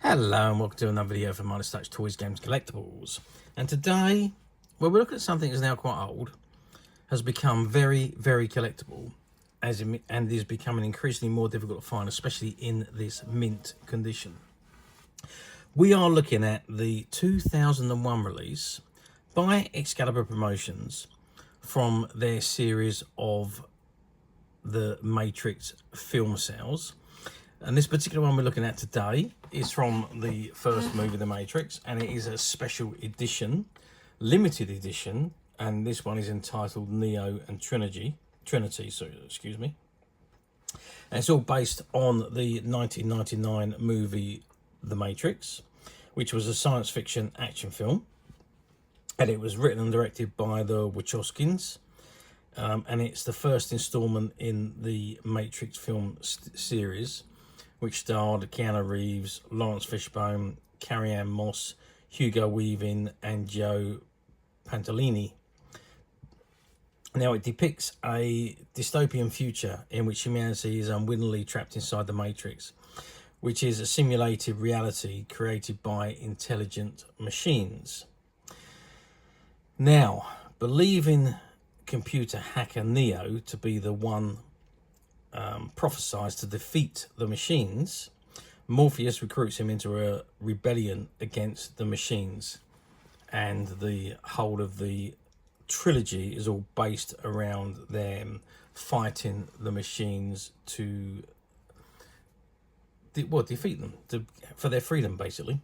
Hello and welcome to another video from Midas Touch Toys, Games, Collectibles. And today, well, we're looking at something that's now quite old, has become very, very collectible, and is becoming increasingly more difficult to find, especially in this mint condition. We are looking at the 2001 release by Excalibur Promotions from their series of the Matrix film sales. And this particular one we're looking at today is from the first movie, The Matrix, and it is a special edition, limited edition, and this one is entitled Neo and Trinity. And it's all based on the 1999 movie The Matrix, which was a science fiction action film, and it was written and directed by the Wachowskis. And it's the first installment in the Matrix film series, which starred Keanu Reeves, Laurence Fishburne, Carrie-Anne Moss, Hugo Weaving, and Joe Pantoliano. Now, it depicts a dystopian future in which humanity is unwittingly trapped inside the Matrix, which is a simulated reality created by intelligent machines. Now, believing computer hacker Neo to be the one prophesied to defeat the machines, Morpheus recruits him into a rebellion against the machines, and the whole of the trilogy is all based around them fighting the machines to defeat them for their freedom, basically.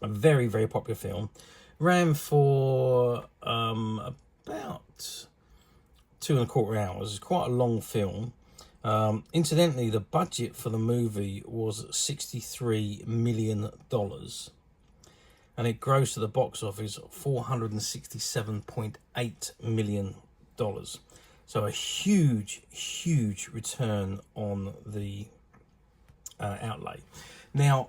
A very, very popular film. Ran for about 2.25 hours. It's quite a long film. Incidentally, the budget for the movie was $63 million, and it grossed at the box office $467.8 million. So a huge return on the outlay. Now,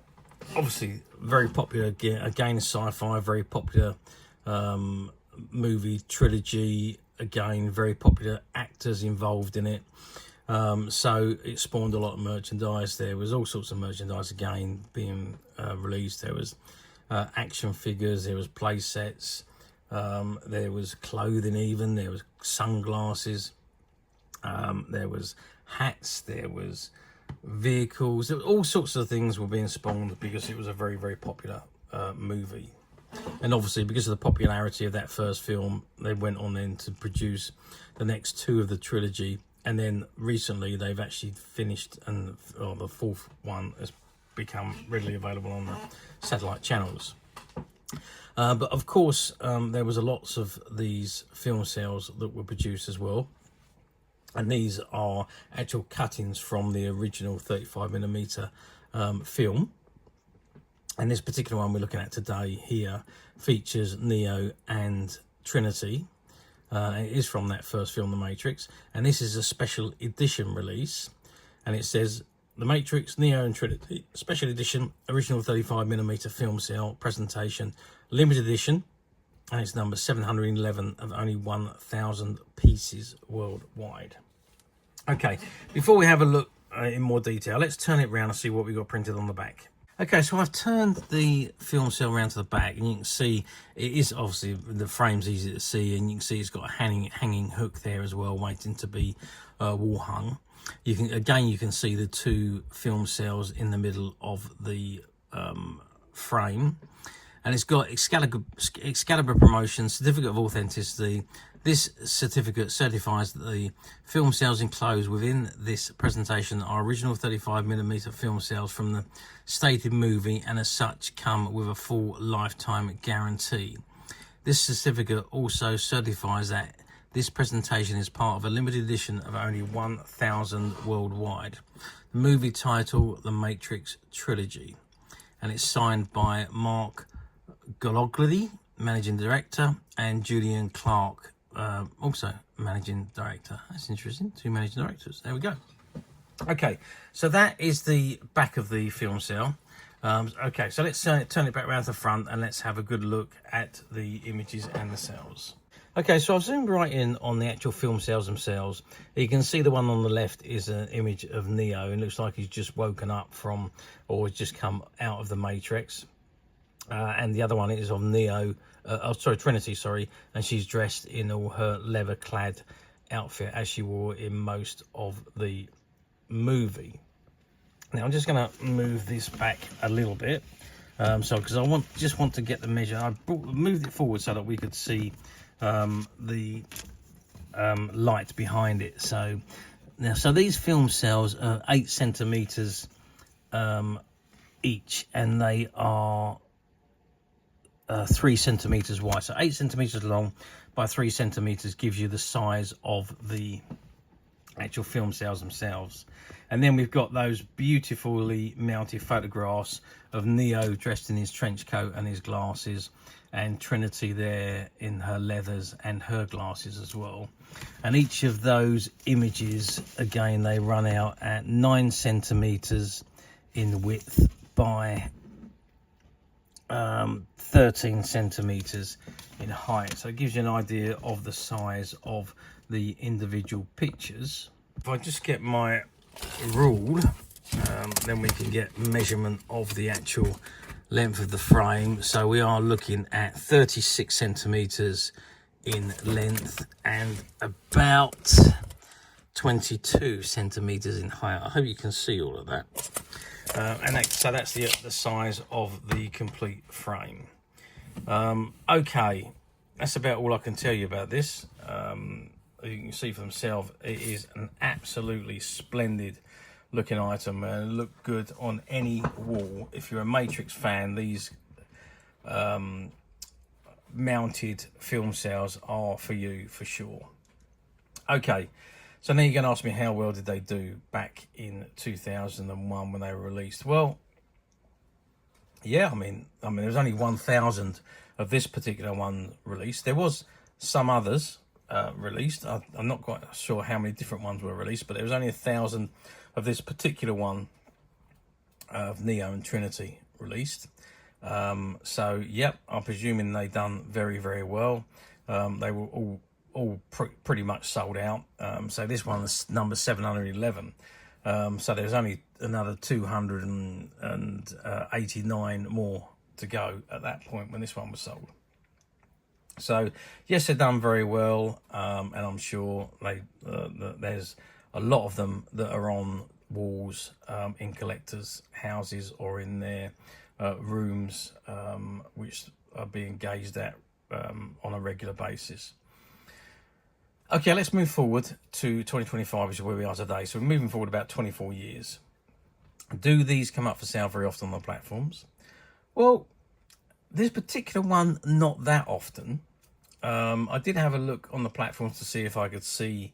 obviously, very popular, again, sci-fi, very popular movie trilogy. Again, very popular actors involved in it. So it spawned a lot of merchandise. There was all sorts of merchandise again being released. There was action figures, there was play sets, there was clothing even, there was sunglasses, there was hats, there was vehicles. All sorts of things were being spawned because it was a very, very popular movie. And obviously, because of the popularity of that first film, they went on then to produce the next two of the trilogy. And then recently, they've actually finished, and the fourth one has become readily available on the satellite channels. But of course, there was lots of these film sales that were produced as well. And these are actual cuttings from the original 35mm film. And this particular one we're looking at today here features Neo and Trinity. It is from that first film, The Matrix. And this is a special edition release. And it says, The Matrix, Neo and Trinity, special edition, original 35mm film cell presentation, limited edition. And it's number 711 of only 1,000 pieces worldwide. Okay, before we have a look in more detail, let's turn it around and see what we got printed on the back. Okay, so I've turned the film cell around to the back, and you can see it is obviously, the frame's easy to see, and you can see it's got a hanging hook there as well, waiting to be wall hung. You can see the two film cells in the middle of the frame, and it's got Excalibur Promotion Certificate of Authenticity. This certificate certifies that the film cells enclosed within this presentation are original 35mm film cells from the stated movie, and as such come with a full lifetime guarantee. This certificate also certifies that this presentation is part of a limited edition of only 1,000 worldwide. The movie title, The Matrix Trilogy, and it's signed by Mark Gologly, Managing Director, and Julian Clark, also Managing Director. That's interesting, two Managing Directors. There we go. Okay, so that is the back of the film cell. Okay, so let's turn it back around to the front, and let's have a good look at the images and the cells. Okay, so I've zoomed right in on the actual film cells themselves. You can see the one on the left is an image of Neo, and looks like he's just woken up from, or has just come out of the Matrix. And the other one is of Neo, Trinity, sorry, and she's dressed in all her leather-clad outfit as she wore in most of the movie. Now I'm just going to move this back a little bit, because I just want to get the measure. Moved it forward so that we could see the light behind it. So these film cells are 8 centimeters each, and they are 3 centimeters wide. So 8 centimeters long by 3 centimeters gives you the size of the actual film cells themselves. And then we've got those beautifully mounted photographs of Neo dressed in his trench coat and his glasses, and Trinity there in her leathers and her glasses as well. And each of those images, again, they run out at 9 centimeters in width by 13 centimeters in height. So it gives you an idea of the size of the individual pictures. If I just get my rule, then we can get measurement of the actual length of the frame. So we are looking at 36 centimeters in length and about 22 centimeters in height. I hope you can see all of that. So that's the size of the complete frame. Okay, that's about all I can tell you about this. You can see for themselves, it is an absolutely splendid looking item and look good on any wall. If you're a Matrix fan, these mounted film cells are for you for sure. Okay, so now you're going to ask me, how well did they do back in 2001 when they were released? Well, yeah, I mean there was only 1,000 of this particular one released. There was some others released. I'm not quite sure how many different ones were released, but there was only 1,000 of this particular one of Neo and Trinity released. So yep, I'm presuming they done very, very well. They were all pretty much sold out. So this one's number 711. So there's only another 289 more to go at that point when this one was sold. So yes, they've done very well, and I'm sure there's a lot of them that are on walls in collectors' houses or in their rooms, which are being gazed at on a regular basis. Okay, let's move forward to 2025, which is where we are today. So we're moving forward about 24 years. Do these come up for sale very often on the platforms? Well, this particular one, not that often. I did have a look on the platforms to see if I could see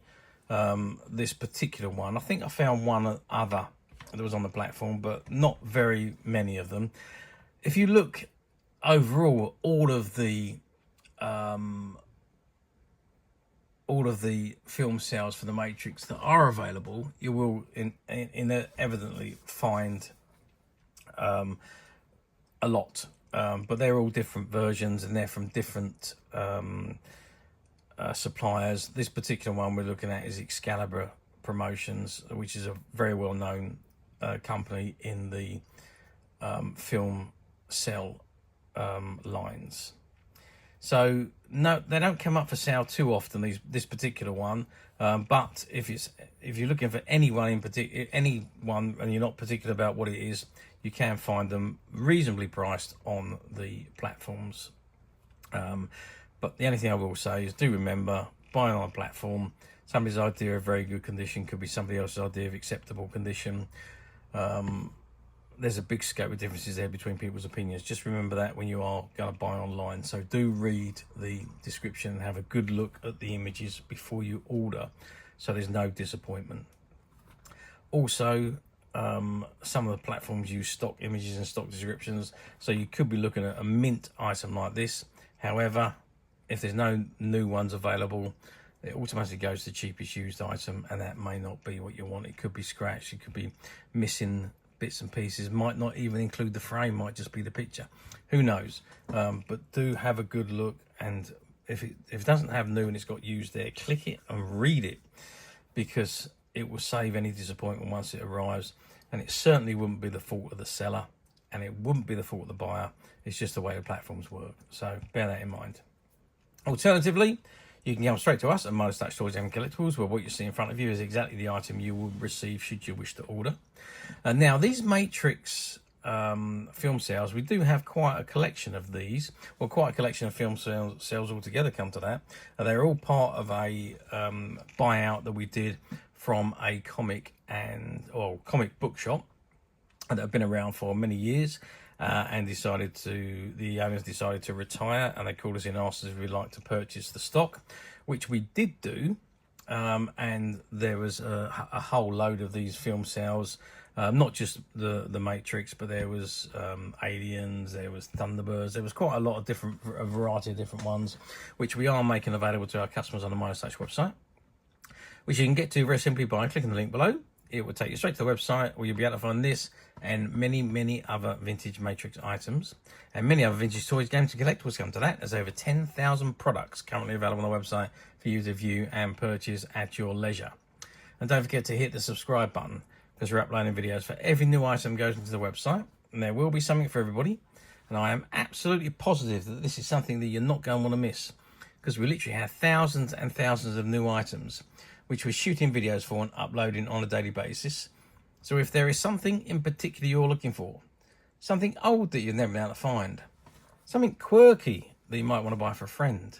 this particular one. I think I found one other that was on the platform, but not very many of them. If you look overall, all of the film sales for the Matrix that are available, you will evidently find a lot, but they're all different versions and they're from different suppliers. This particular one we're looking at is Excalibur Promotions, which is a very well-known company in the film cell lines. So no, they don't come up for sale too often, this particular one. But if you're looking for anyone and you're not particular about what it is, you can find them reasonably priced on the platforms. But the only thing I will say is, do remember, buying on a platform, somebody's idea of very good condition could be somebody else's idea of acceptable condition. There's a big scope of differences there between people's opinions. Just remember that when you are going to buy online. So do read the description and have a good look at the images before you order, so there's no disappointment. Also, some of the platforms use stock images and stock descriptions, so you could be looking at a mint item like this. However, if there's no new ones available, it automatically goes to the cheapest used item, and that may not be what you want. It could be scratched, it could be missing bits and pieces, might not even include the frame, might just be the picture, who knows. But do have a good look and if it doesn't have new and it's got used there, click it and read it, because it will save any disappointment once it arrives. And it certainly wouldn't be the fault of the seller, and it wouldn't be the fault of the buyer. It's just the way the platforms work. So bear that in mind. Alternatively, you can come straight to us at Midas Touch Toys and Collectibles, where what you see in front of you is exactly the item you will receive should you wish to order. And now these Matrix film sales, we do have quite a collection of these, well, quite a collection of film sales altogether, come to that. They're all part of a buyout that we did from a comic book shop that have been around for many years, and the owners decided to retire, and they called us in and asked us if we'd like to purchase the stock, which we did do. And there was a whole load of these film sales, not just the Matrix, but there was Aliens, there was Thunderbirds, there was quite a variety of different ones, which we are making available to our customers on the Midas Touch website, which you can get to very simply by clicking the link below. It will take you straight to the website, where you'll be able to find this and many other vintage Matrix items, and many other vintage toys, games and collectibles come to that. There's over 10,000 products currently available on the website for you to view and purchase at your leisure. And don't forget to hit the subscribe button, because we're uploading videos for every new item goes into the website, and there will be something for everybody. And I am absolutely positive that this is something that you're not going to want to miss, because we literally have thousands and thousands of new items which we're shooting videos for and uploading on a daily basis. So if there is something in particular you're looking for, something old that you've never been able to find, something quirky that you might want to buy for a friend,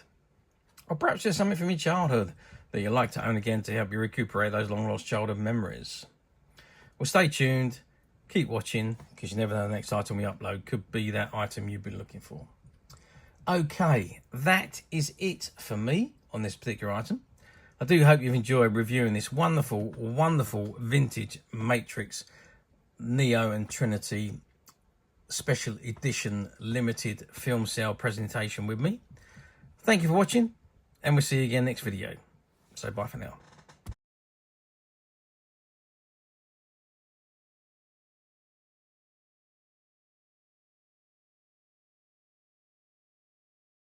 or perhaps just something from your childhood that you'd like to own again to help you recuperate those long lost childhood memories, well, stay tuned, keep watching, because you never know, the next item we upload could be that item you've been looking for. Okay, that is it for me on this particular item. I do hope you've enjoyed reviewing this wonderful vintage Matrix Neo and Trinity special edition limited film sale presentation with me. Thank you for watching, and we'll see you again next video. So bye for now.